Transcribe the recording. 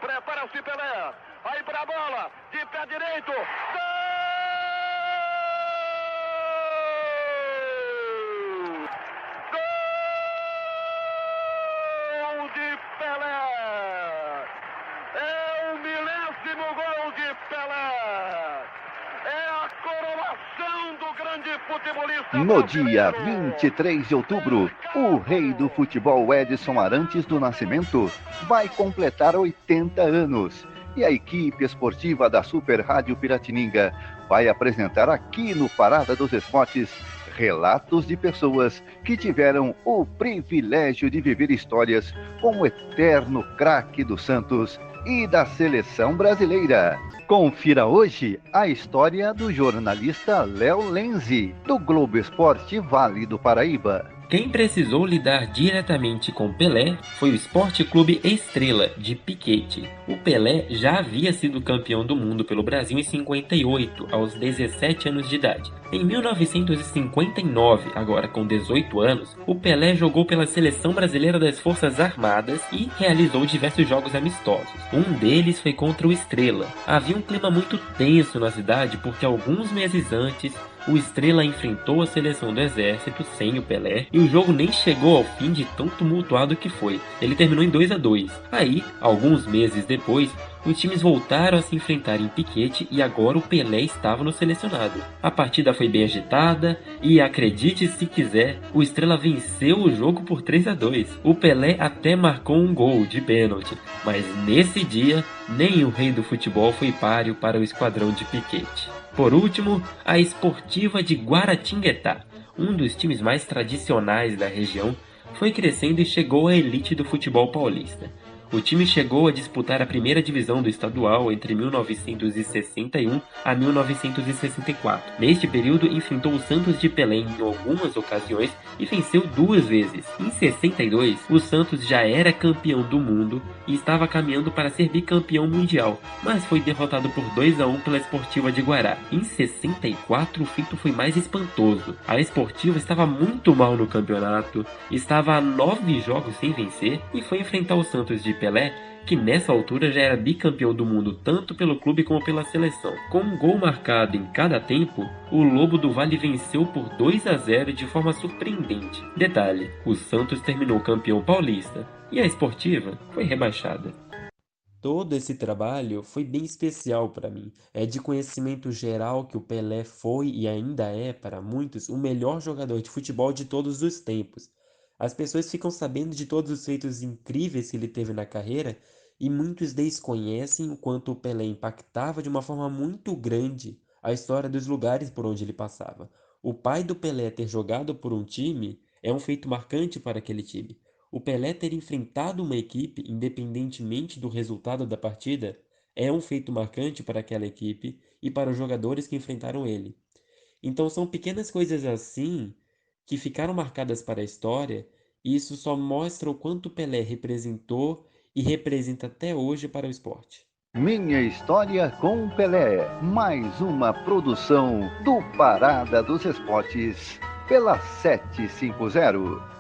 Prepara-se Pelé. Aí para a bola. De pé direito. Gol de Pelé. É o milésimo gol de Pelé. É a coroação do grande futebolista No dia 23 de outubro, o rei do futebol Edson Arantes do Nascimento vai completar 80 anos. E a equipe esportiva da Super Rádio Piratininga vai apresentar aqui no Parada dos Esportes relatos de pessoas que tiveram o privilégio de viver histórias com o eterno craque do Santos e da seleção brasileira. Confira hoje a história do jornalista Léo Lenzi, do Globo Esporte Vale do Paraíba. Quem precisou lidar diretamente com Pelé foi o Esporte Clube Estrela, de Piquete. O Pelé já havia sido campeão do mundo pelo Brasil em 58, aos 17 anos de idade. Em 1959, agora com 18 anos, o Pelé jogou pela Seleção Brasileira das Forças Armadas e realizou diversos jogos amistosos. Um deles foi contra o Estrela. Havia um clima muito tenso na cidade porque alguns meses antes, o Estrela enfrentou a seleção do Exército sem o Pelé e o jogo nem chegou ao fim de tão tumultuado que foi. Ele terminou em 2-2. Aí, alguns meses depois, os times voltaram a se enfrentar em Piquete e agora o Pelé estava no selecionado. A partida foi bem agitada e, acredite se quiser, o Estrela venceu o jogo por 3-2. O Pelé até marcou um gol de pênalti, mas nesse dia, nem o rei do futebol foi páreo para o esquadrão de Piquete. Por último, a Esportiva de Guaratinguetá, um dos times mais tradicionais da região, foi crescendo e chegou à elite do futebol paulista. O time chegou a disputar a primeira divisão do estadual entre 1961 a 1964. Neste período, enfrentou o Santos de Pelé em algumas ocasiões e venceu 2 vezes. Em 62, o Santos já era campeão do mundo e estava caminhando para ser bicampeão mundial, mas foi derrotado por 2-1 pela Esportiva de Guará. Em 64, o feito foi mais espantoso. A Esportiva estava muito mal no campeonato, estava a 9 jogos sem vencer e foi enfrentar o Santos de Pelé, que nessa altura já era bicampeão do mundo tanto pelo clube como pela seleção. Com um gol marcado em cada tempo, o Lobo do Vale venceu por 2-0 de forma surpreendente. Detalhe, o Santos terminou campeão paulista e a Esportiva foi rebaixada. Todo esse trabalho foi bem especial para mim. É de conhecimento geral que o Pelé foi e ainda é, para muitos, o melhor jogador de futebol de todos os tempos. As pessoas ficam sabendo de todos os feitos incríveis que ele teve na carreira e muitos desconhecem o quanto o Pelé impactava de uma forma muito grande a história dos lugares por onde ele passava. O pai do Pelé ter jogado por um time é um feito marcante para aquele time. O Pelé ter enfrentado uma equipe, independentemente do resultado da partida, é um feito marcante para aquela equipe e para os jogadores que enfrentaram ele. Então são pequenas coisas assim que ficaram marcadas para a história, e isso só mostra o quanto Pelé representou e representa até hoje para o esporte. Minha História com Pelé, mais uma produção do Parada dos Esportes pela 750.